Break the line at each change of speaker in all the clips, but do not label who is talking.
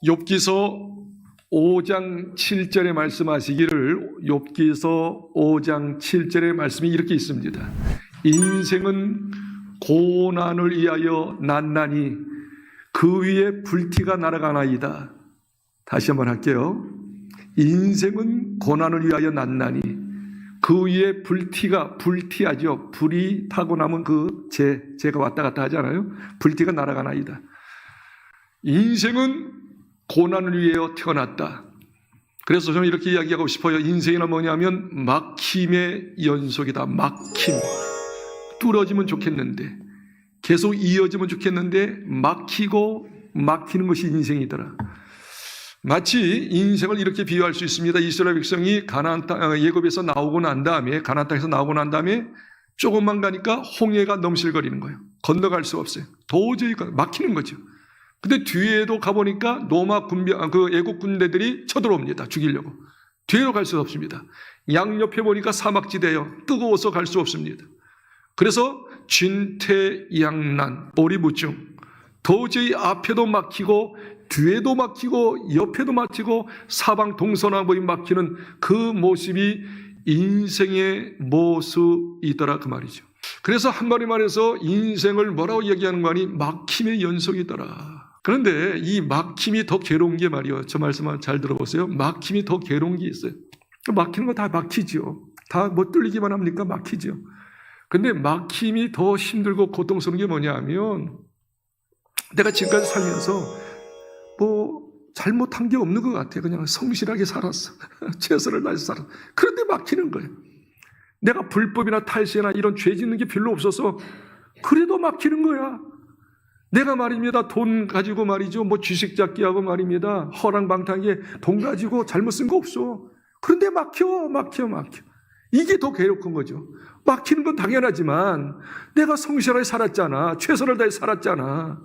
욥기서 5장 7절에 말씀하시기를, 욥기서 5장 7절의 말씀이 이렇게 있습니다. 인생은 고난을 위하여 난나니 그 위에 불티가 날아가나이다. 다시 한번 할게요. 인생은 고난을 위하여 난나니 그 위에 불티하죠. 불이 타고 나면 재가 왔다 갔다 하잖아요. 불티가 날아가나이다. 인생은 고난을 위하여 태어났다. 그래서 저는 이렇게 이야기하고 싶어요. 인생이란 뭐냐면 막힘의 연속이다. 막힘. 뚫어지면 좋겠는데, 계속 이어지면 좋겠는데 막히는 것이 인생이더라. 마치 인생을 이렇게 비유할 수 있습니다. 이스라엘 백성이 가나안 땅, 애굽에서 나오고 난 다음에, 가나안 땅에서 나오고 난 다음에 조금만 가니까 홍해가 넘실거리는 거예요. 건너갈 수 없어요. 도저히 막히는 거죠. 근데 뒤에도 가보니까 애국 군대들이 쳐들어옵니다. 죽이려고. 뒤로 갈 수 없습니다. 양옆에 보니까 사막지대예요. 뜨거워서 갈 수 없습니다. 그래서 진퇴양난, 오리무중, 도저히 앞에도 막히고 뒤에도 막히고 옆에도 막히고 사방 동서남북이 막히는 그 모습이 인생의 모습이더라, 그 말이죠. 그래서 한마디 말해서 인생을 뭐라고 얘기하는 거 아니? 막힘의 연속이더라. 그런데 이 막힘이 더 괴로운 게 말이에요. 저 말씀을 잘 들어보세요. 막힘이 더 괴로운 게 있어요. 막히는 거 다 막히죠. 다 못 뚫리기만 합니까? 막히죠. 근데 막힘이 더 힘들고 고통스러운 게 뭐냐 하면, 내가 지금까지 살면서 잘못한 게 없는 것 같아요. 그냥 성실하게 살았어. 최선을 다해서 살았어. 그런데 막히는 거예요. 내가 불법이나 탈세나 이런 죄 짓는 게 별로 없어서 그래도 막히는 거야. 내가 말입니다, 돈 가지고 말이죠, 주식 잡기하고 말입니다, 허랑방탕하게 돈 가지고 잘못 쓴 거 없어. 그런데 막혀. 이게 더 괴롭은 거죠. 막히는 건 당연하지만 내가 성실하게 살았잖아. 최선을 다해 살았잖아.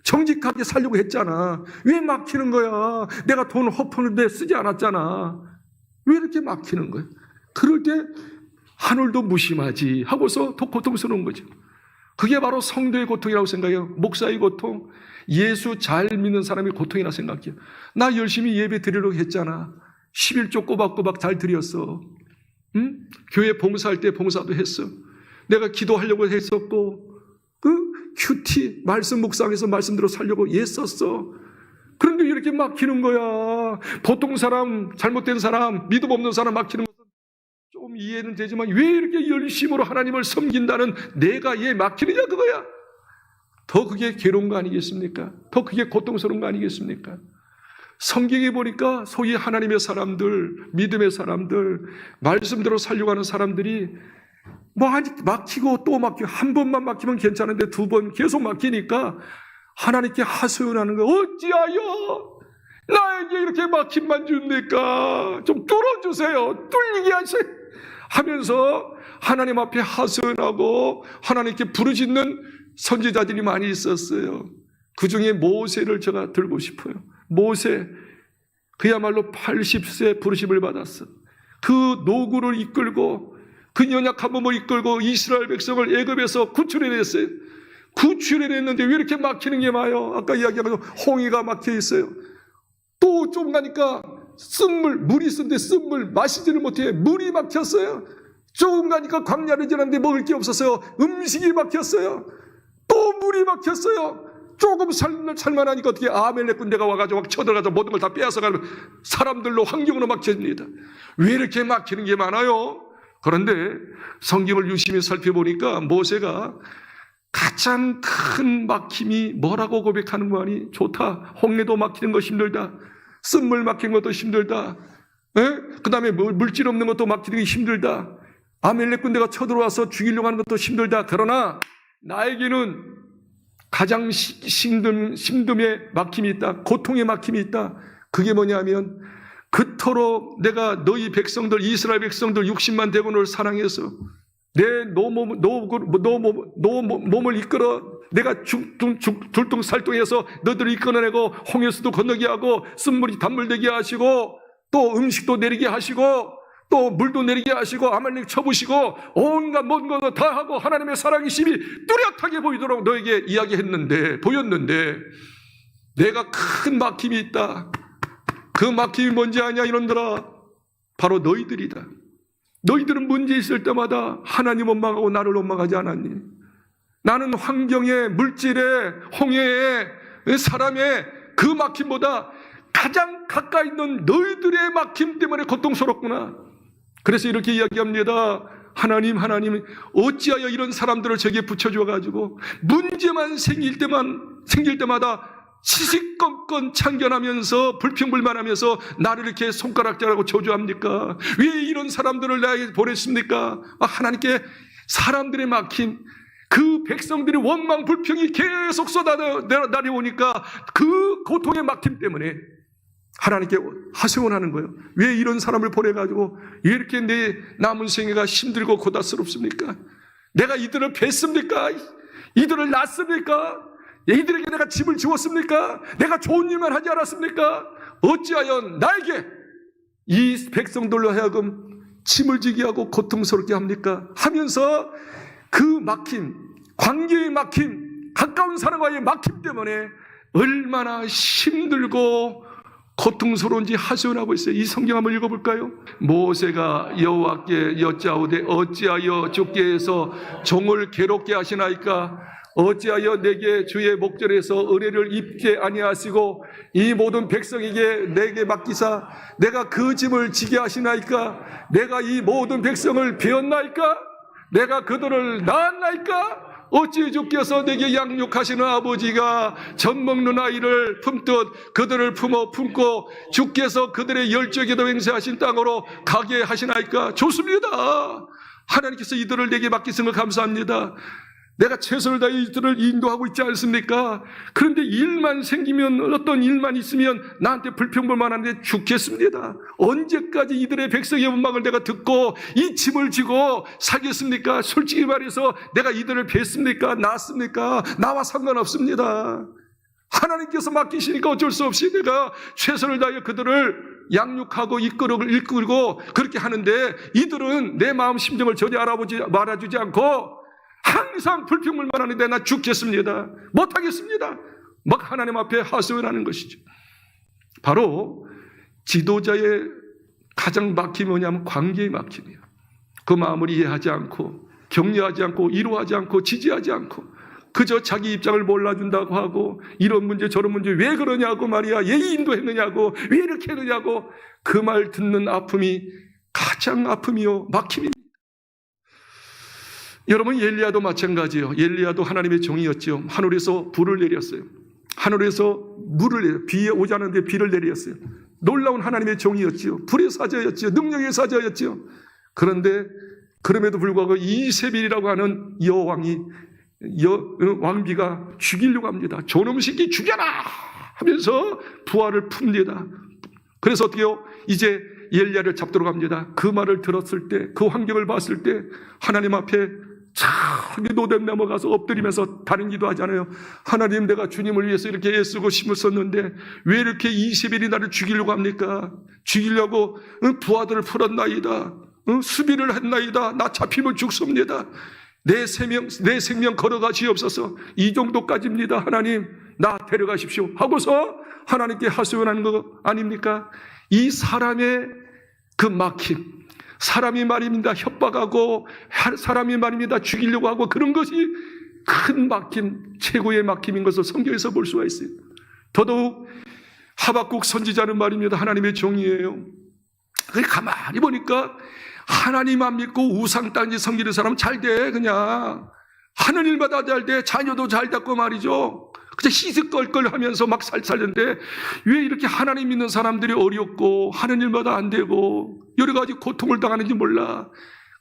정직하게 살려고 했잖아. 왜 막히는 거야? 내가 돈 허푸는데 쓰지 않았잖아. 왜 이렇게 막히는 거야? 그럴 때 하늘도 무심하지 하고서 더 고통스러운 거죠. 그게 바로 성도의 고통이라고 생각해요. 목사의 고통, 예수 잘 믿는 사람의 고통이라 생각해요. 나 열심히 예배 드리려고 했잖아. 11조 꼬박꼬박 잘 드렸어. 응? 교회 봉사할 때 봉사도 했어. 내가 기도하려고 했었고, 큐티 말씀 묵상해서 말씀대로 살려고 애썼어. 그런데 이렇게 막히는 거야. 보통 사람, 잘못된 사람, 믿음 없는 사람 막히는 것은 좀 이해는 되지만 왜 이렇게 열심으로 하나님을 섬긴다는 내가 얘 막히느냐, 그거야. 더 그게 괴로운 거 아니겠습니까? 더 그게 고통스러운 거 아니겠습니까? 성경에 보니까 소위 하나님의 사람들, 믿음의 사람들, 말씀대로 살려고 하는 사람들이 막히고 또 막히고, 한 번만 막히면 괜찮은데 두 번 계속 막히니까 하나님께 하소연하는 거. 어찌하여 나에게 이렇게 막힘만 줍니까? 좀 뚫어주세요. 뚫리게 하세요. 하면서 하나님 앞에 하소연하고 하나님께 부르짖는 선지자들이 많이 있었어요. 그 중에 모세를 제가 들고 싶어요. 모세, 그야말로 80세 부르심을 받았어. 그 노구를 이끌고, 그 연약한 몸을 이끌고 이스라엘 백성을 애굽에서 구출해냈어요. 구출해냈는데 왜 이렇게 막히는 게 많아요? 아까 이야기한 홍해가 막혀 있어요. 또 좀 가니까 물이 있었는데 쓴물 마시지를 못해. 물이 막혔어요. 조금 가니까 광야를 지났는데 먹을 게 없었어요. 음식이 막혔어요. 또 물이 막혔어요. 조금 살만하니까 어떻게 아멜렉 군대가 와가지고 쳐들어가서 모든 걸 다 빼앗아가는 사람들로, 환경으로 막혀집니다. 왜 이렇게 막히는 게 많아요? 그런데 성경을 유심히 살펴보니까 모세가 가장 큰 막힘이 뭐라고 고백하는 거 아니? 좋다. 홍해도 막히는 거 힘들다. 쓴물 막히는 것도 힘들다. 그 다음에 물질 없는 것도 막히는 게 힘들다. 아멜렉 군대가 쳐들어와서 죽이려고 하는 것도 힘들다. 그러나 나에게는 가장 힘듦의 막힘이 있다. 고통의 막힘이 있다. 그게 뭐냐면, 그토록 내가 너희 백성들, 이스라엘 백성들 60만 대군을 사랑해서 내 몸을 이끌어 내가 둘뚱살뚱해서 너들을 이끌어내고 홍해수도 건너게 하고 쓴물이 단물되게 하시고 또 음식도 내리게 하시고 또 물도 내리게 하시고 아말렉 쳐부시고 온갖 모든 것도 다 하고 하나님의 사랑의 심이 뚜렷하게 보이도록 너에게 보였는데 내가 큰 막힘이 있다. 그 막힘이 뭔지 아냐 이놈들아? 바로 너희들이다. 너희들은 문제 있을 때마다 하나님 원망하고 나를 원망하지 않았니? 나는 환경에, 물질에, 홍해에, 사람의 그 막힘보다 가장 가까이 있는 너희들의 막힘 때문에 고통스럽구나. 그래서 이렇게 이야기합니다. 하나님 어찌하여 이런 사람들을 제게 붙여줘가지고 문제만 생길 때마다 시시건건 참견하면서 불평불만하면서 나를 이렇게 손가락질하고 저주합니까? 왜 이런 사람들을 나에게 보냈습니까? 하나님께 사람들의 막힘, 그 백성들의 원망 불평이 계속 쏟아내려오니까 그 고통의 막힘 때문에 하나님께 하소연하는 거예요. 왜 이런 사람을 보내가지고 왜 이렇게 내 남은 생애가 힘들고 고달스럽습니까? 내가 이들을 뵀습니까? 이들을 낳습니까? 이들에게 내가 집을 주었습니까? 내가 좋은 일만 하지 않았습니까? 어찌하여 나에게 이 백성들로 하여금 짐을 지게 하고 고통스럽게 합니까? 하면서 그 막힘, 관계의 막힘, 가까운 사람과의 막힘 때문에 얼마나 힘들고 고통스러운지 하소연하고 있어요. 이 성경 한번 읽어볼까요? 모세가 여호와께 여짜오되 어찌하여 죽게 해서 종을 괴롭게 하시나이까? 어찌하여 내게 주의 목전에서 은혜를 입게 아니하시고 이 모든 백성에게 내게 맡기사 내가 그 짐을 지게 하시나이까? 내가 이 모든 백성을 배웠나이까? 내가 그들을 낳았나이까? 어찌 주께서 내게 양육하시는 아버지가 젖 먹는 아이를 품듯 그들을 품고 주께서 그들의 열정에도 맹세하신 땅으로 가게 하시나이까? 좋습니다. 하나님께서 이들을 내게 맡기신 걸 감사합니다. 내가 최선을 다해 이들을 인도하고 있지 않습니까? 그런데 일만 생기면, 어떤 일만 있으면 나한테 불평불만하는데 죽겠습니다. 언제까지 이들의 백성의 원망을 내가 듣고 이 짐을 지고 살겠습니까? 솔직히 말해서 내가 이들을 뵀습니까? 낳았습니까? 나와 상관없습니다. 하나님께서 맡기시니까 어쩔 수 없이 내가 최선을 다해 그들을 양육하고 이끌고 그렇게 하는데 이들은 내 마음 심정을 전혀 말아주지 않고 항상 불평불만 하는데 나 죽겠습니다. 못하겠습니다. 막 하나님 앞에 하소연하는 것이죠. 바로 지도자의 가장 막힘이 뭐냐면 관계의 막힘이에요. 그 마음을 이해하지 않고 격려하지 않고 위로하지 않고 지지하지 않고 그저 자기 입장을 몰라준다고 하고 이런 문제 저런 문제 왜 그러냐고 말이야. 왜 인도했느냐고 왜 이렇게 했느냐고 그 말 듣는 아픔이 가장 아픔이요 막힘입니다. 여러분 엘리야도 마찬가지예요. 엘리야도 하나님의 종이었죠. 하늘에서 불을 내렸어요. 하늘에서 물을 내려 비에 오지 않았는데 비를 내렸어요. 놀라운 하나님의 종이었죠. 불의 사자였죠. 능력의 사자였죠. 그런데 그럼에도 불구하고 이세벨이라고 하는 여왕이 왕비가 죽이려고 합니다. 저놈 새끼 죽여라 하면서 부하를 풉니다. 그래서 어떻게요? 이제 엘리야를 잡도록 합니다. 그 말을 들었을 때, 그 환경을 봤을 때 하나님 앞에 저기 노뎀 넘어가서 엎드리면서 다른 기도하지 않아요. 하나님, 내가 주님을 위해서 이렇게 애쓰고 힘을 썼는데 왜 이렇게 이세벨이 나를 죽이려고 합니까? 죽이려고 부하들을 풀었나이다. 수비를 했나이다. 나 잡히면 죽습니다. 내 생명 걸어가시옵소서. 이 정도까지입니다. 하나님, 나 데려가십시오 하고서 하나님께 하소연하는 거 아닙니까? 이 사람의 그 막힘, 사람이 말입니다 협박하고 사람이 말입니다 죽이려고 하고 그런 것이 큰 막힘, 최고의 막힘인 것을 성경에서 볼 수가 있어요. 더더욱 하박국 선지자는 말입니다. 하나님의 종이에요. 가만히 보니까 하나님만 믿고 우상 땅지 섬기는 사람은 잘 돼. 그냥 하는 일마다 잘 돼. 자녀도 잘 됐고 말이죠. 그냥 희슥걸걸 하면서 막 살는데 왜 이렇게 하나님 믿는 사람들이 어렵고 하는 일마다 안 되고 여러 가지 고통을 당하는지 몰라.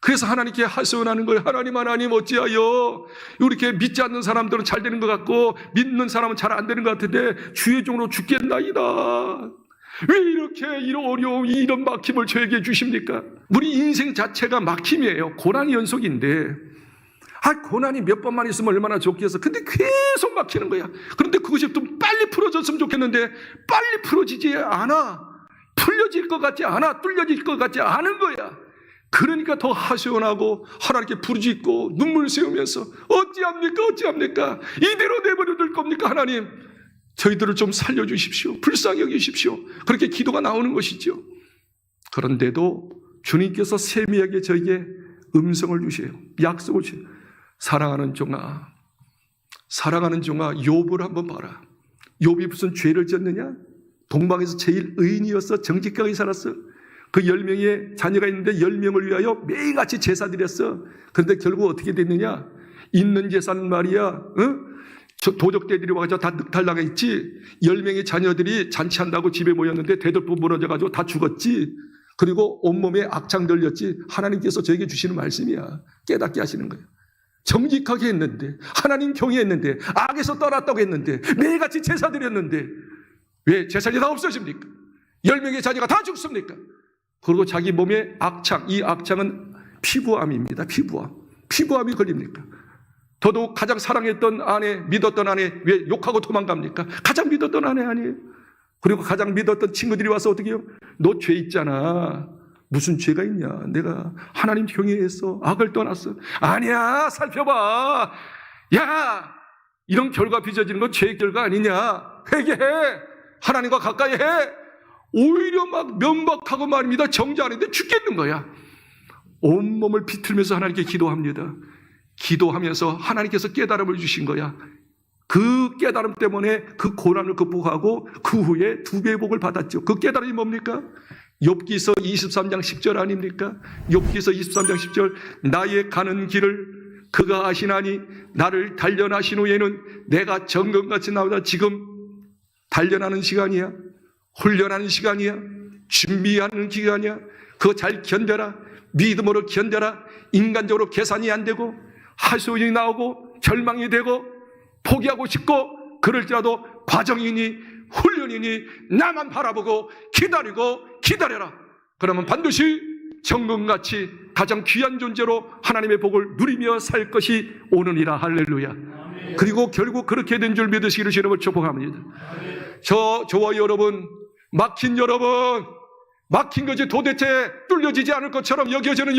그래서 하나님께 하소연하는 거예요. 하나님 어찌하여 이렇게 믿지 않는 사람들은 잘 되는 것 같고 믿는 사람은 잘 안 되는 것 같은데 주의 종으로 죽겠나이다. 왜 이렇게 이런 어려움, 이런 막힘을 저에게 주십니까? 우리 인생 자체가 막힘이에요. 고난이 연속인데 고난이 몇 번만 있으면 얼마나 좋겠어. 근데 계속 막히는 거야. 그런데 그것이 좀 빨리 풀어졌으면 좋겠는데 빨리 풀어지지 않아. 풀려질 것 같지 않아. 뚫려질 것 같지 않은 거야. 그러니까 더 하소연하고 하나님께 부르짖고 눈물 세우면서 어찌합니까? 이대로 내버려 둘 겁니까? 하나님, 저희들을 좀 살려주십시오. 불쌍히 여기십시오. 그렇게 기도가 나오는 것이죠. 그런데도 주님께서 세미하게 저에게 음성을 주세요. 약속을 주세요. 사랑하는 종아, 사랑하는 종아, 욥을 한번 봐라. 욥이 무슨 죄를 지었느냐? 동방에서 제일 의인이었어. 정직하게 살았어. 그 10명의 자녀가 있는데 10명을 위하여 매일같이 제사 드렸어. 그런데 결국 어떻게 됐느냐? 있는 재산 말이야, 도적대들이 와가지고 다 늑탈당해 있지. 10명의 자녀들이 잔치한다고 집에 모였는데 대들보 무너져가지고 다 죽었지. 그리고 온몸에 악창 들렸지. 하나님께서 저에게 주시는 말씀이야. 깨닫게 하시는 거예요. 정직하게 했는데, 하나님 경외했는데, 악에서 떠났다고 했는데, 매일같이 제사 드렸는데 왜 재산이 다 없어집니까? 10명의 자녀가 다 죽습니까? 그리고 자기 몸에 악창, 이 악창은 피부암입니다. 피부암이 걸립니까? 더더욱 가장 사랑했던 아내, 믿었던 아내, 왜 욕하고 도망갑니까? 가장 믿었던 아내 아니에요? 그리고 가장 믿었던 친구들이 와서 어떻게 해요? 너 죄 있잖아. 무슨 죄가 있냐? 내가 하나님 경외해서 악을 떠났어. 아니야, 살펴봐. 야, 이런 결과 빚어지는 건 죄의 결과 아니냐? 회개해. 하나님과 가까이 해. 오히려 막 면박하고 말입니다. 정죄하는데 죽겠는 거야. 온몸을 비틀면서 하나님께 기도합니다. 기도하면서 하나님께서 깨달음을 주신 거야. 그 깨달음 때문에 그 고난을 극복하고 그 후에 2배의 복을 받았죠. 그 깨달음이 뭡니까? 욥기서 23장 10절 아닙니까? 욥기서 23장 10절, 나의 가는 길을 그가 아시나니 나를 단련하신 후에는 내가 정금같이 나오다. 지금 단련하는 시간이야. 훈련하는 시간이야. 준비하는 기간이야. 그거 잘 견뎌라. 믿음으로 견뎌라. 인간적으로 계산이 안 되고 하소연이 나오고 절망이 되고 포기하고 싶고 그럴지라도 과정이니 훈련이니 나만 바라보고 기다리고 기다려라. 그러면 반드시 정금같이 가장 귀한 존재로 하나님의 복을 누리며 살 것이 오느니라. 할렐루야. 그리고 결국 그렇게 된 줄 믿으시기를 주님을 축복합니다. 저와 여러분, 막힌 것이 도대체 뚫려지지 않을 것처럼 여겨지는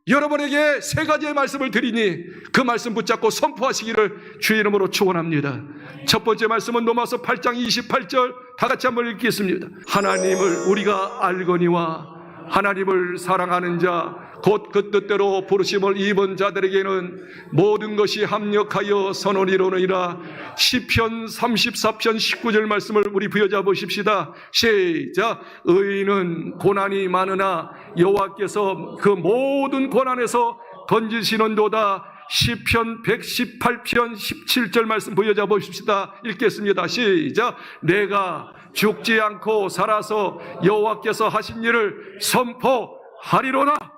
여러분에게 3가지의 말씀을 드리니 그 말씀 붙잡고 선포하시기를 주의 이름으로 축원합니다. 첫 번째 말씀은 로마서 8장 28절 다 같이 한번 읽겠습니다. 하나님을 우리가 알거니와 하나님을 사랑하는 자 곧 그 뜻대로 부르심을 입은 자들에게는 모든 것이 합력하여 선을 이루느니라. 시편 34편 19절 말씀을 우리 부여잡아 보십시다. 시작. 의인은 고난이 많으나 여호와께서 그 모든 고난에서 건지시는도다. 시편 118편 17절 말씀 부여잡아 보십시다. 읽겠습니다. 시작. 내가 죽지 않고 살아서 여호와께서 하신 일을 선포하리로다.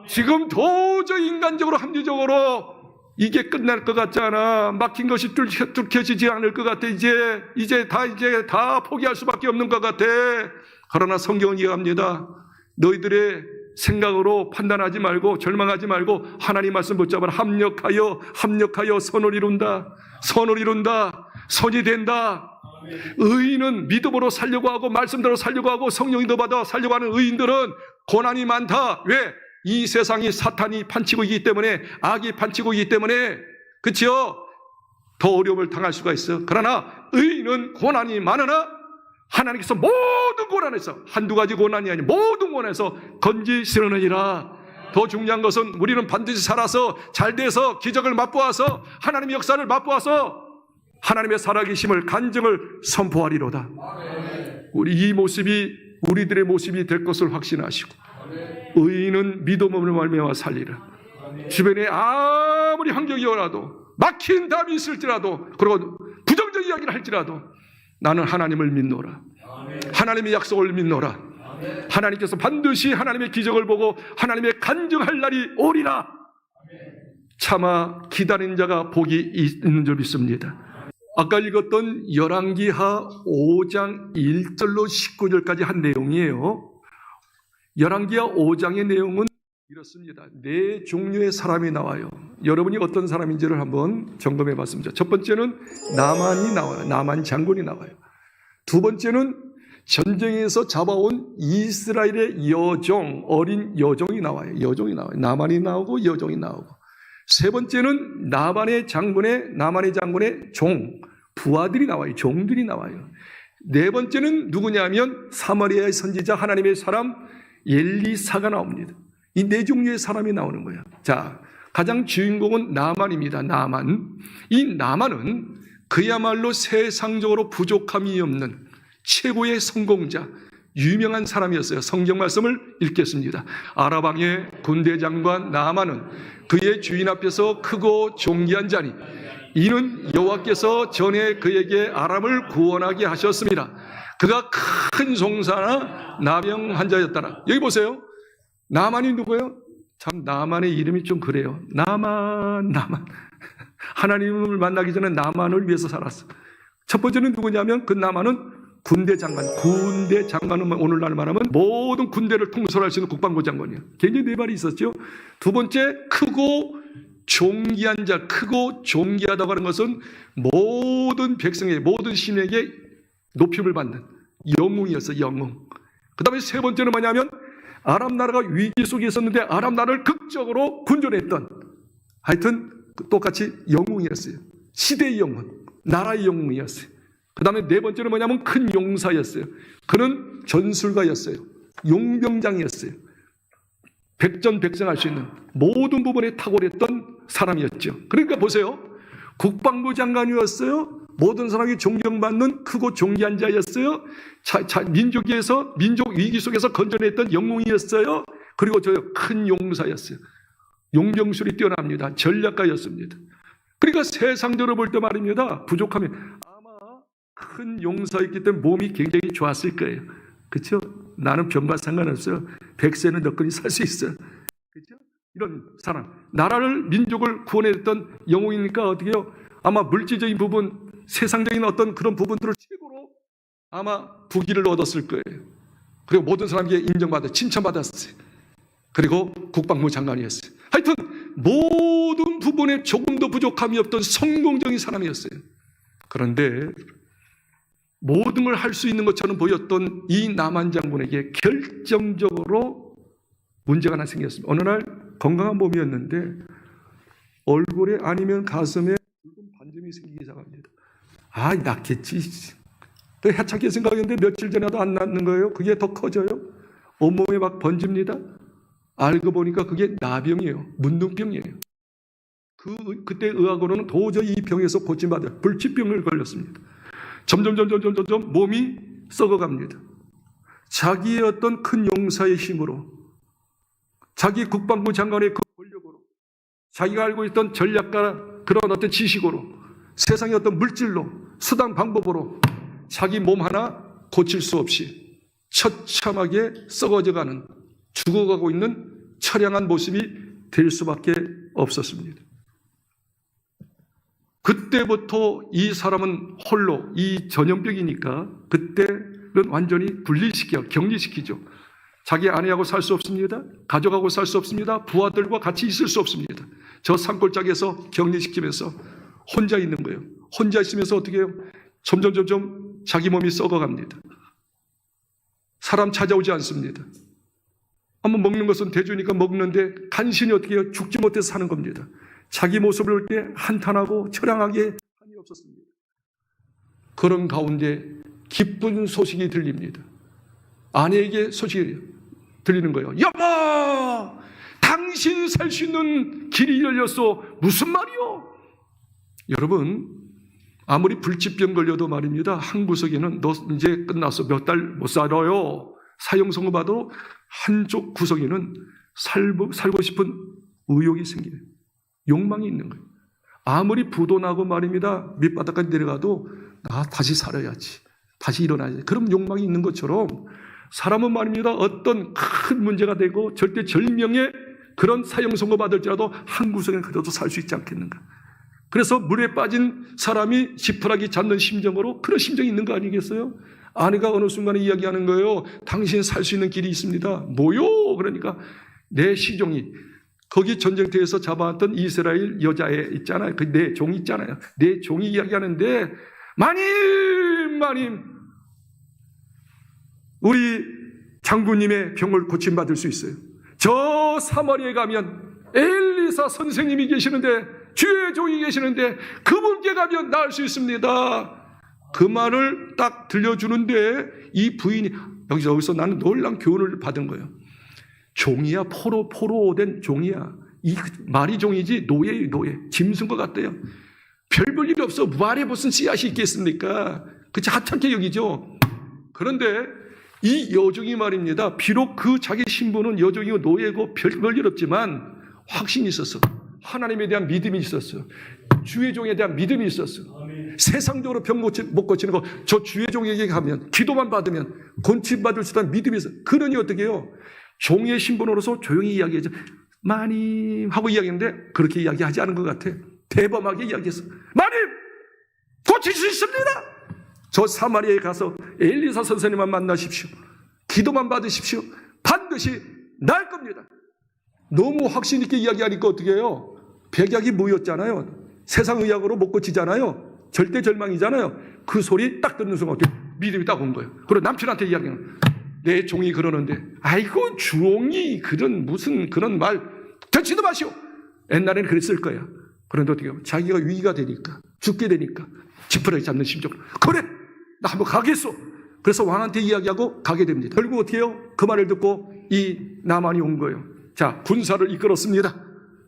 지금 도저히 인간적으로 합리적으로 이게 끝날 것 같지 않아. 막힌 것이 뚫혀지지 않을 것 같아. 이제 다 포기할 수밖에 없는 것 같아. 그러나 성경은 이해합니다. 너희들의 생각으로 판단하지 말고 절망하지 말고 하나님 말씀 붙잡아라. 합력하여 선을 이룬다. 선이 된다. 의인은 믿음으로 살려고 하고 말씀대로 살려고 하고 성령이 더 받아 살려고 하는 의인들은 고난이 많다. 왜? 이 세상이 사탄이 판치고 있기 때문에, 악이 판치고 있기 때문에, 그치요? 더 어려움을 당할 수가 있어. 그러나 의인은 고난이 많으나 하나님께서 모든 고난에서, 한두 가지 고난이 아니 모든 고난에서 건지시느니라. 더 중요한 것은 우리는 반드시 살아서 잘 돼서 기적을 맛보아서 하나님의 역사를 맛보아서 하나님의 살아계심을 간증을 선포하리로다. 이 모습이 우리들의 모습이 될 것을 확신하시고, 의인은 믿음으로 말미암아 살리라. 주변에 아무리 환경이 오라도 막힌 담이 있을지라도 그리고 부정적 이야기를 할지라도 나는 하나님을 믿노라. 하나님의 약속을 믿노라. 하나님께서 반드시 하나님의 기적을 보고 하나님의 간증할 날이 오리라. 차마 기다린 자가 복이 있는 줄 믿습니다. 아까 읽었던 열왕기하 5장 1절로 19절까지 한 내용이에요. 열왕기하 5장의 내용은 이렇습니다. 4종류의 사람이 나와요. 여러분이 어떤 사람인지를 한번 점검해 봤습니다. 첫 번째는 나만이 나와요. 나만 장군이 나와요. 두 번째는 전쟁에서 잡아온 이스라엘의 여종, 어린 여종이 나와요. 나만이 나오고 여종이 나오고. 세 번째는 나만의 장군의 종, 부하들이 나와요. 종들이 나와요. 네 번째는 누구냐면 사마리아의 선지자 하나님의 사람 엘리사가 나옵니다. 이 네 종류의 사람이 나오는 거예요. 자, 가장 주인공은 나만입니다. 나만. 이 나만은 그야말로 세상적으로 부족함이 없는 최고의 성공자, 유명한 사람이었어요. 성경 말씀을 읽겠습니다. 아라방의 군대 장관 나만은 그의 주인 앞에서 크고 존귀한 자니 이는 여호와께서 전에 그에게 아람을 구원하게 하셨습니다. 그가 큰 송사나 나병 환자였더라. 여기 보세요. 나만이 누구예요? 참 나만의 이름이 좀 그래요. 나만. 하나님을 만나기 전에 나만을 위해서 살았어. 첫 번째는 누구냐면 그 나만은 군대 장관은 오늘날 말하면 모든 군대를 통솔할 수 있는 국방부 장관이에요. 굉장히 네 발이 있었죠. 두 번째, 크고 존귀한 자, 크고 존귀하다고 하는 것은 모든 백성에게, 모든 시민에게 높임을 받는 영웅이었어요. 영웅. 그 다음에 세 번째는 뭐냐면 아람 나라가 위기 속에 있었는데 아람 나라를 극적으로 군전했던, 하여튼 똑같이 영웅이었어요. 시대의 영웅, 나라의 영웅이었어요. 그 다음에 네 번째는 뭐냐면 큰 용사였어요. 그는 전술가였어요. 용병장이었어요. 백전백승할 수 있는 모든 부분에 탁월했던 사람이었죠. 그러니까 보세요. 국방부 장관이었어요. 모든 사람이 존경받는 크고 존귀한 자였어요. 민족 위기 속에서 건져냈던 영웅이었어요. 그리고 저 큰 용사였어요. 용병술이 뛰어납니다. 전략가였습니다. 그러니까 세상적으로 볼 때 말입니다. 부족하면 아마 큰 용사였기 때문에 몸이 굉장히 좋았을 거예요. 그렇죠? 나는 병과 상관없어요. 100세는 너끈히 살 수 있어요. 그렇죠? 이런 사람, 나라를, 민족을 구원했던 영웅이니까 어떻게 해요? 아마 물질적인 부분, 세상적인 어떤 그런 부분들을 최고로 아마 부귀를 얻었을 거예요. 그리고 모든 사람에게 인정받아 칭찬받았어요. 그리고 국방부 장관이었어요. 하여튼 모든 부분에 조금도 부족함이 없던 성공적인 사람이었어요. 그런데 모든 걸 할 수 있는 것처럼 보였던 이 나만 장군에게 결정적으로 문제가 하나 생겼습니다. 어느 날 건강한 몸이었는데 얼굴에 아니면 가슴에 붉은 반점이 생기기 시작합니다. 아, 낫겠지. 또 해찮게 생각했는데 며칠 전에도 안 낫는 거예요. 그게 더 커져요. 온몸에 막 번집니다. 알고 보니까 그게 나병이에요. 문둥병이에요. 그때 의학으로는 도저히 이 병에서 고침받아요. 불치병을 걸렸습니다. 점점 몸이 썩어갑니다. 자기의 어떤 큰 용사의 힘으로, 자기 국방부 장관의 그 권력으로, 자기가 알고 있던 전략가 그런 어떤 지식으로, 세상의 어떤 물질로, 수단 방법으로 자기 몸 하나 고칠 수 없이 처참하게 썩어져가는, 죽어가고 있는 처량한 모습이 될 수밖에 없었습니다. 그때부터 이 사람은 홀로, 이 전염병이니까 그때는 완전히 격리시키죠. 자기 아내하고 살 수 없습니다. 가족하고 살 수 없습니다. 부하들과 같이 있을 수 없습니다. 저 산골짜기에서 격리시키면서 혼자 있는 거예요. 혼자 있으면서 어떻게 해요? 점점 자기 몸이 썩어갑니다. 사람 찾아오지 않습니다. 한번 먹는 것은 대주니까 먹는데 간신히 어떻게 해요? 죽지 못해서 사는 겁니다. 자기 모습을 볼 때 한탄하고 처량하게 한이 없었습니다. 그런 가운데 기쁜 소식이 들립니다. 아내에게 소식이 들리는 거예요. 여보! 당신 살 수 있는 길이 열렸어. 무슨 말이요? 여러분, 아무리 불치병 걸려도 말입니다. 한 구석에는 너 이제 끝났어. 몇 달 못 살아요. 사형선고 받아도 한쪽 구석에는 살고 싶은 의욕이 생겨요. 욕망이 있는 거예요. 아무리 부도 나고 말입니다. 밑바닥까지 내려가도 나 다시 살아야지. 다시 일어나야지. 그런 욕망이 있는 것처럼 사람은 말입니다. 어떤 큰 문제가 되고 절대절명의 그런 사형선고 받을지라도 한 구석에 그래도 살 수 있지 않겠는가. 그래서 물에 빠진 사람이 지푸라기 잡는 심정으로 그런 심정이 있는 거 아니겠어요? 아내가 어느 순간에 이야기하는 거예요. 당신 살 수 있는 길이 있습니다. 뭐요? 그러니까 내 시종이 거기 전쟁터에서 잡아왔던 이스라엘 여자애 있잖아요. 그 내 종 있잖아요. 내 종이 이야기하는데 마님 우리 장군님의 병을 고침받을 수 있어요. 저 사마리아에 가면 엘리사 선생님이 계시는데 주의 종이 계시는데 그분께 가면 나을 수 있습니다. 그 말을 딱 들려주는데 이 부인이 여기서 나는 놀란 교훈을 받은 거예요. 종이야, 포로 된 종이야. 이 말이 종이지 노예예요, 노예. 짐승 것 같대요. 별 볼 일이 없어. 말에 무슨 씨앗이 있겠습니까? 그치, 하찮게 여기죠. 그런데 이 여종이 말입니다. 비록 그 자기 신분은 여종이고 노예고 별 볼 일 없지만 확신이 있었어. 하나님에 대한 믿음이 있었어. 주의 종에 대한 믿음이 있었어. 세상적으로 병 못 고치는 거 저 주의 종에게 가면 기도만 받으면 고침받을 수 있다는 믿음이 있어. 그러니 어떻게 해요? 종의 신분으로서 조용히 이야기하죠. 마님 하고 이야기했는데 그렇게 이야기하지 않은 것 같아. 대범하게 이야기했어. 마님 고칠 수 있습니다. 저 사마리아에 가서 엘리사 선생님만 만나십시오. 기도만 받으십시오. 반드시 날 겁니다. 너무 확신 있게 이야기하니까 어떻게 해요? 백약이 무였잖아요. 세상 의학으로 못 고치잖아요. 절대 절망이잖아요. 그 소리 딱 듣는 순간 어떻게 믿음이 딱 온 거예요. 그리고 남편한테 이야기하는 내 종이 그러는데 아이고 종이 그런 무슨 그런 말 듣지도 마시오. 옛날에는 그랬을 거야. 그런데 어떻게 해요? 자기가 위기가 되니까 죽게 되니까 지푸라기 잡는 심정으로 그래 나 한번 가겠소. 그래서 왕한테 이야기하고 가게 됩니다. 결국 어떻게 해요? 그 말을 듣고 이 나만이 온 거예요. 자, 군사를 이끌었습니다.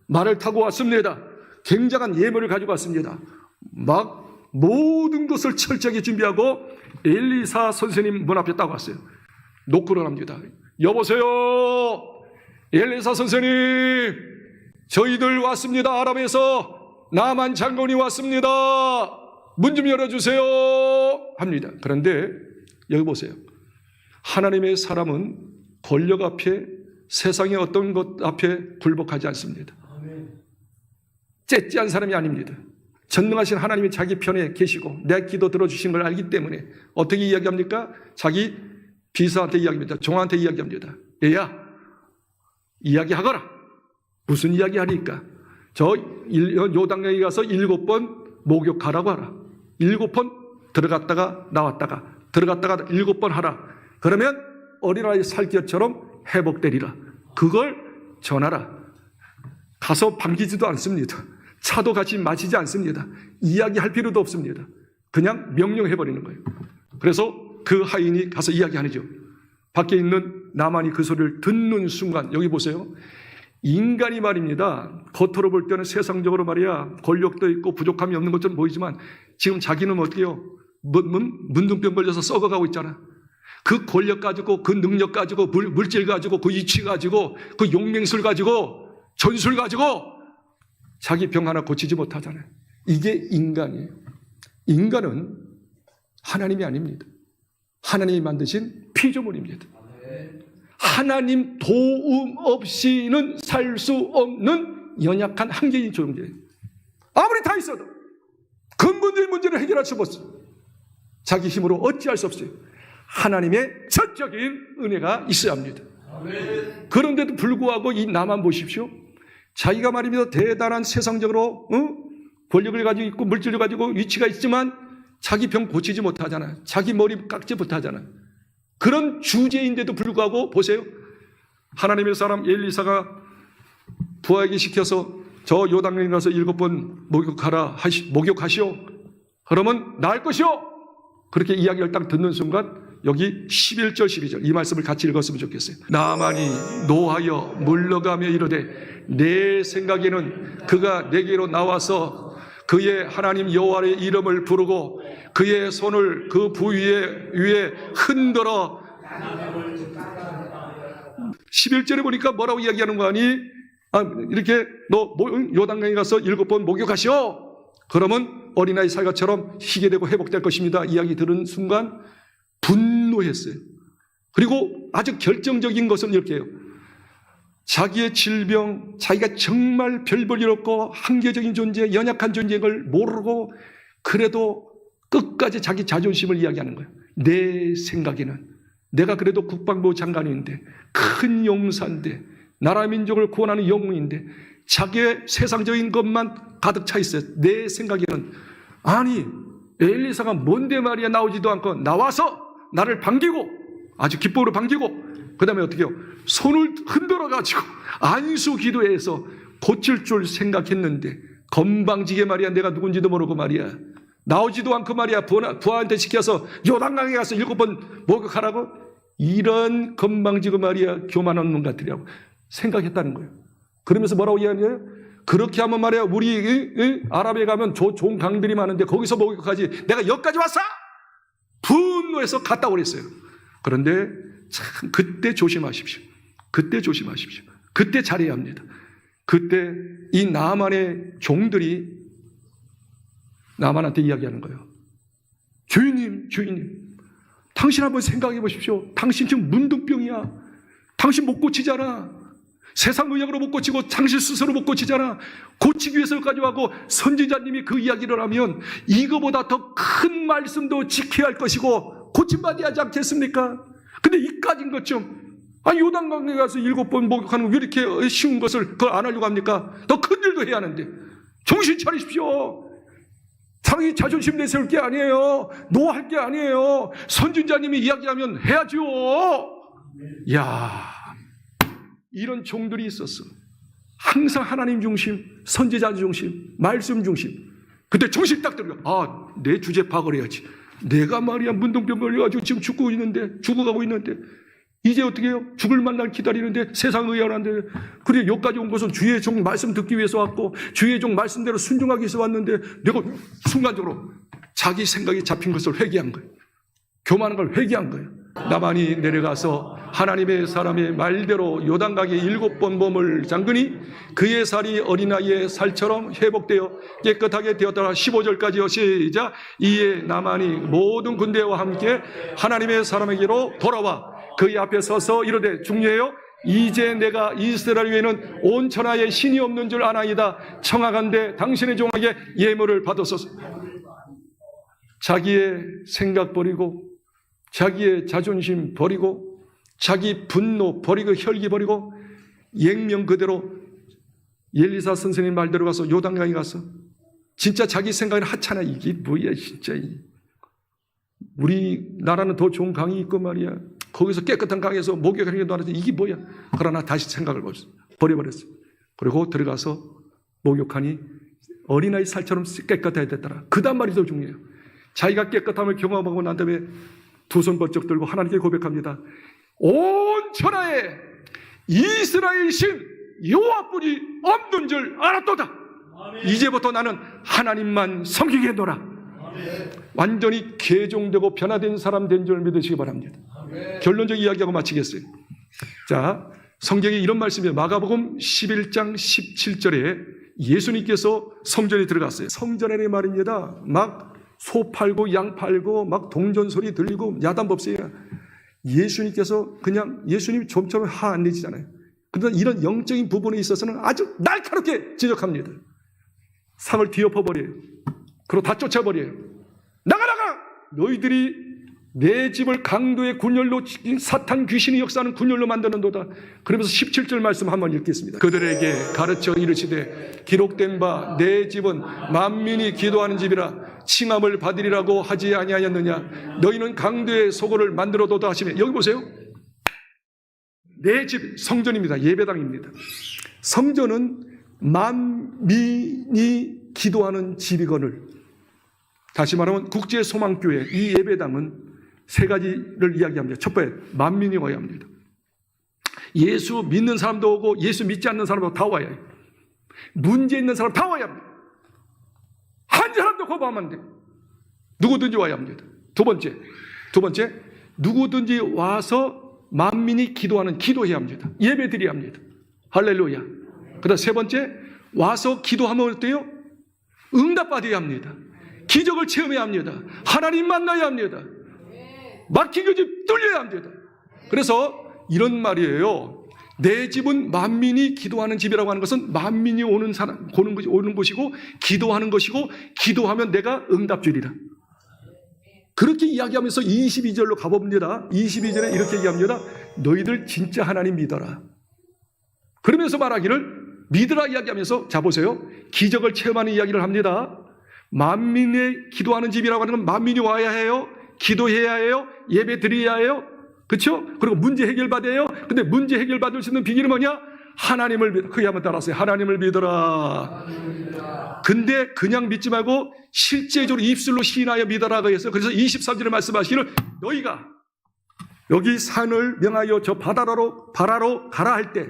말을 타고 왔습니다. 굉장한 예물을 가지고 왔습니다. 막 모든 것을 철저하게 준비하고 엘리사 선생님 문 앞에 딱 왔어요. 노크를 합니다. 여보세요, 엘리사 선생님, 저희들 왔습니다. 아랍에서 나만 장군이 왔습니다. 문 좀 열어주세요 합니다. 그런데 여기 보세요. 하나님의 사람은 권력 앞에 세상의 어떤 것 앞에 굴복하지 않습니다. 째째한 사람이 아닙니다. 전능하신 하나님이 자기 편에 계시고 내 기도 들어주신 걸 알기 때문에 어떻게 이야기합니까? 자기 비서한테 이야기합니다. 종한테 이야기합니다. 얘야, 이야기하거라. 무슨 이야기하니까? 저 요단강에 가서 7번 목욕하라고 하라. 7번 들어갔다가 나왔다가 들어갔다가 7번 하라. 그러면 어린아이 살결처럼 회복되리라. 그걸 전하라. 가서 반기지도 않습니다. 차도 같이 마시지 않습니다. 이야기할 필요도 없습니다. 그냥 명령해버리는 거예요. 그래서 그 하인이 가서 이야기하죠. 밖에 있는 나만이 그 소리를 듣는 순간 여기 보세요. 인간이 말입니다. 겉으로 볼 때는 세상적으로 말이야 권력도 있고 부족함이 없는 것처럼 보이지만 지금 자기는 어때요? 문둥병 걸려서 썩어가고 있잖아. 그 권력 가지고 그 능력 가지고 물질 가지고 그 이치 가지고 그 용맹술 가지고 전술 가지고 자기 병 하나 고치지 못하잖아요. 이게 인간이에요. 인간은 하나님이 아닙니다. 하나님이 만드신 피조물입니다. 하나님 도움 없이는 살 수 없는 연약한 한계인 존재예요. 아무리 다 있어도 근본적인 문제를 해결할 수 없어요. 자기 힘으로 어찌할 수 없어요. 하나님의 전적인 은혜가 있어야 합니다. 그런데도 불구하고 이 나만 보십시오. 자기가 말입니다. 대단한 세상적으로 권력을 가지고 있고 물질을 가지고 위치가 있지만 자기 병 고치지 못하잖아요. 자기 머리 깎지 못하잖아요. 그런 주제인데도 불구하고 보세요. 하나님의 사람 엘리사가 부하에게 시켜서 저 요단강에 가서 7번 목욕하시오. 그러면 나을 것이오. 그렇게 이야기를 딱 듣는 순간 여기 11절 12절 이 말씀을 같이 읽었으면 좋겠어요. 나만이 노하여 물러가며 이르되 내 생각에는 그가 내게로 나와서 그의 하나님 여호와의 이름을 부르고 그의 손을 그 부위에 위에 흔들어 11절에 보니까 뭐라고 이야기하는 거 아니? 이렇게 너 요단강에 가서 7번 목욕하시오. 그러면 어린아이 살가처럼 희게 되고 회복될 것입니다. 이야기 들은 순간 분노했어요. 그리고 아주 결정적인 것은 이렇게 해요. 자기의 질병, 자기가 정말 별 볼 일 없고 한계적인 존재, 연약한 존재인 걸 모르고 그래도 끝까지 자기 자존심을 이야기하는 거예요. 내 생각에는 내가 그래도 국방부 장관인데 큰 용사인데 나라 민족을 구원하는 영웅인데 자기의 세상적인 것만 가득 차 있어요. 내 생각에는 아니 엘리사가 뭔데 말이야 나오지도 않고 나와서 나를 반기고 아주 기쁨으로 반기고 그 다음에 어떻게 해요? 손을 흔들어 가지고 안수 기도해서 고칠 줄 생각했는데 건방지게 말이야. 내가 누군지도 모르고 말이야. 나오지도 않고 말이야. 부하한테 시켜서 요단강에 가서 7번 목욕하라고? 이런 건방지고 말이야. 교만한 놈 같으려고 생각했다는 거예요. 그러면서 뭐라고 이야기해요? 그렇게 하면 말이야. 우리 아랍에 가면 좋은 강들이 많은데 거기서 목욕하지. 내가 여기까지 왔어? 분노해서 갔다 오랬어요. 그런데 참 그때 조심하십시오. 그때 조심하십시오. 그때 잘해야 합니다. 그때 이 나만의 종들이 나만한테 이야기하는 거예요. 주인님, 당신 한번 생각해 보십시오. 당신 지금 문둥병이야. 당신 못 고치잖아. 세상 의학으로 못 고치고 당신 스스로 못 고치잖아. 고치기 위해서까지 하고 선지자님이 그 이야기를 하면 이거보다 더 큰 말씀도 지켜야 할 것이고 고침받아야 하지 않겠습니까? 근데 이까진 것 좀 요단강에 가서 7번 목욕하는 거 왜 이렇게 쉬운 것을 그걸 안 하려고 합니까? 더 큰 일도 해야 하는데 정신 차리십시오. 자기 자존심 내세울 게 아니에요. 노할 게 아니에요. 선지자님이 이야기하면 해야죠. 야, 이런 종들이 있었어. 항상 하나님 중심, 선지자 중심, 말씀 중심. 그때 정신 딱 들어가. 내 주제 파악해야지. 내가 말이야 문둥병 걸려가지고 지금 죽어가고 있는데 이제 어떻게 해요? 죽을 만날 기다리는데 세상 의아한데 그래 여기까지 온 것은 주의 종 말씀 듣기 위해서 왔고 주의 종 말씀대로 순종하기 위해서 왔는데 내가 순간적으로 자기 생각이 잡힌 것을 회개한 거예요. 교만한 걸 회개한 거예요. 나만이 내려가서 하나님의 사람의 말대로 요단강에 7번 몸을 잠그니 그의 살이 어린아이의 살처럼 회복되어 깨끗하게 되었더라. 15절까지요. 시작. 이에 나만이 모든 군대와 함께 하나님의 사람에게로 돌아와 그의 앞에 서서 이르되 중요해요. 이제 내가 이스라엘 위에는 온 천하에 신이 없는 줄 아나이다. 청하건대 당신의 종에게 예물을 받으소서. 자기의 생각 버리고 자기의 자존심 버리고 자기 분노 버리고 혈기 버리고 액면 그대로 엘리사 선생님 말대로 가서 요단강에 가서 진짜 자기 생각은 하찮아. 이게 뭐야 진짜. 우리나라는 더 좋은 강이 있고 말이야. 거기서 깨끗한 강에서 목욕하는 게도 아니지. 이게 뭐야. 그러나 다시 생각을 버려버렸어. 그리고 들어가서 목욕하니 어린아이 살처럼 깨끗해야 됐더라. 그 다음 말이 더 중요해요. 자기가 깨끗함을 경험하고 난 다음에 두 손 번쩍 들고 하나님께 고백합니다. 온 천하에 이스라엘 신 여호와뿐이 없는 줄 알았도다. 아멘. 이제부터 나는 하나님만 섬기겠노라. 아멘. 완전히 개종되고 변화된 사람 된 줄 믿으시기 바랍니다. 아멘. 결론적 이야기하고 마치겠어요. 자, 성경에 이런 말씀이에요. 마가복음 11장 17절에 예수님께서 성전에 들어갔어요. 성전에 말입니다. 막 소 팔고 양 팔고 막 동전 소리 들리고 야단법석이야. 예수님께서 그냥 예수님 좀처럼 화 안 내지잖아요. 그런데 이런 영적인 부분에 있어서는 아주 날카롭게 지적합니다. 상을 뒤엎어버려요. 그리고 다 쫓아버려요. 나가! 너희들이 내 집을 강도의 군열로 사탄 귀신이 역사하는 군열로 만드는도다. 그러면서 17절 말씀 한번 읽겠습니다. 그들에게 가르쳐 이르시되 기록된 바 내 집은 만민이 기도하는 집이라 칭함을 받으리라고 하지 아니하였느냐. 너희는 강도의 소굴을 만들어도다 하시며. 여기 보세요. 내 집 성전입니다. 예배당입니다. 성전은 만민이 기도하는 집이거늘. 다시 말하면 국제소망교회 이 예배당은 세 가지를 이야기합니다. 첫 번째, 만민이 와야 합니다. 예수 믿는 사람도 오고 예수 믿지 않는 사람도 다 와야 해요. 문제 있는 사람 다 와야 합니다. 한 사람도 거부하면 안 돼요. 누구든지 와야 합니다. 두 번째, 누구든지 와서 만민이 기도하는 기도해야 합니다. 예배 드려야 합니다. 할렐루야. 그다음 세 번째, 와서 기도하면 어때요? 응답받아야 합니다. 기적을 체험해야 합니다. 하나님 만나야 합니다. 막힌 집 뚫려야 합니다. 그래서 이런 말이에요. 내 집은 만민이 기도하는 집이라고 하는 것은 만민이 오는 곳이고 기도하는 것이고 기도하면 내가 응답 주리라. 그렇게 이야기하면서 22절로 가봅니다. 22절에 이렇게 얘기합니다. 너희들 진짜 하나님 믿어라. 그러면서 말하기를 믿으라 이야기하면서 자 보세요. 기적을 체험하는 이야기를 합니다. 만민의 기도하는 집이라고 하는 건 만민이 와야 해요. 기도해야 해요. 예배 드려야 해요. 그렇죠? 그리고 문제 해결받아야 해요. 근데 문제 해결받을 수 있는 비결이 뭐냐? 하나님을 믿어. 그게 한번 따라하세요. 하나님을 믿어라. 근데 그냥 믿지 말고 실제적으로 입술로 시인하여 믿어라고 해서, 그래서 23절에 말씀하시기를 너희가 여기 산을 명하여 저 바다로 가라 할 때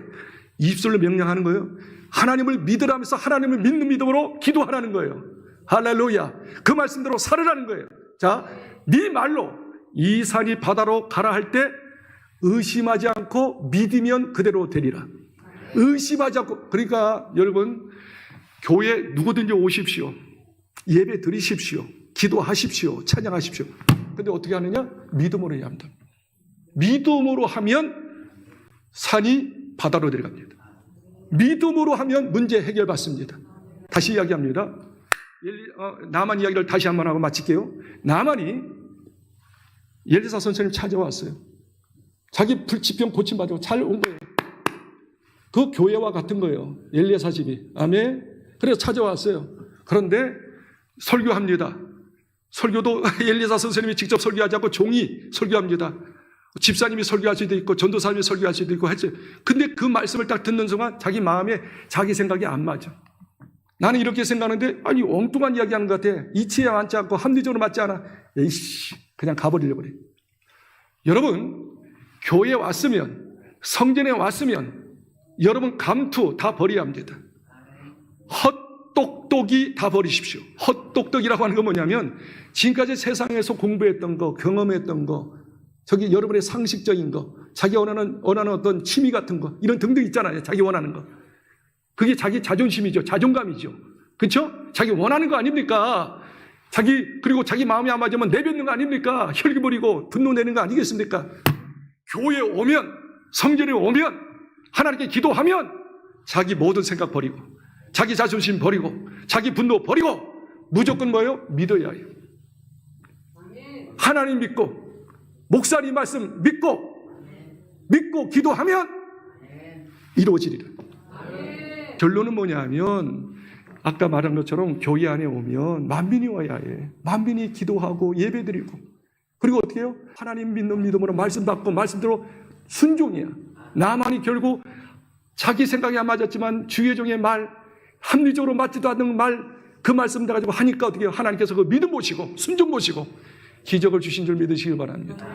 입술로 명령하는 거예요. 하나님을 믿으라면서 하나님을 믿는 믿음으로 기도하라는 거예요. 할렐루야. 그 말씀대로 살으라는 거예요. 자, 네 말로 이 산이 바다로 가라 할 때 의심하지 않고 믿으면 그대로 되리라. 의심하지 않고. 그러니까 여러분, 교회 누구든지 오십시오. 예배 드리십시오. 기도하십시오. 찬양하십시오. 근데 어떻게 하느냐? 믿음으로 해야 합니다. 믿음으로 하면 산이 바다로 내려갑니다. 믿음으로 하면 문제 해결받습니다. 다시 이야기합니다. 나만 이야기를 다시 한번 하고 마칠게요. 나만이 엘리사 선생님 찾아왔어요. 자기 불치병 고침받고 잘 온 거예요. 그 교회와 같은 거예요. 엘리사 집이. 아멘. 그래서 찾아왔어요. 그런데 설교합니다. 설교도 엘리사 선생님이 직접 설교하지 않고 종이 설교합니다. 집사님이 설교할 수도 있고 전도사님이 설교할 수도 있고 했죠. 근데 그 말씀을 딱 듣는 순간 자기 마음에 자기 생각이 안 맞아. 나는 이렇게 생각하는데 아니 엉뚱한 이야기 하는 것 같아. 이치에 앉지 않고 합리적으로 맞지 않아. 에이씨 그냥 가버리려고 그래. 여러분 교회에 왔으면 성전에 왔으면 여러분 감투 다 버려야 합니다. 헛똑똑이 다 버리십시오. 헛똑똑이라고 하는 건 뭐냐면 지금까지 세상에서 공부했던 거 경험했던 거 저기 여러분의 상식적인 거 자기 원하는 어떤 취미 같은 거 이런 등등 있잖아요. 자기 원하는 거. 그게 자기 자존심이죠. 자존감이죠. 그렇죠? 자기 원하는 거 아닙니까? 그리고 자기 마음이 안 맞으면 내뱉는 거 아닙니까? 혈기 부리고 분노 내는 거 아니겠습니까? 교회에 오면 성전에 오면 하나님께 기도하면 자기 모든 생각 버리고 자기 자존심 버리고 자기 분노 버리고 무조건 뭐예요? 믿어야 해요. 하나님 믿고 목사님 말씀 믿고 기도하면 이루어지리라. 결론은 뭐냐면 아까 말한 것처럼 교회 안에 오면 만민이 와야 해. 만민이 기도하고 예배드리고 그리고 어떻게 해요? 하나님 믿는 믿음으로 말씀 받고 말씀대로 순종이야. 나만이 결국 자기 생각이 안 맞았지만 주의 종의 말 합리적으로 맞지도 않는 말 그 말씀 가지고 하니까 어떻게 해요? 하나님께서 그 믿음 보시고 순종 보시고 기적을 주신 줄 믿으시길 바랍니다.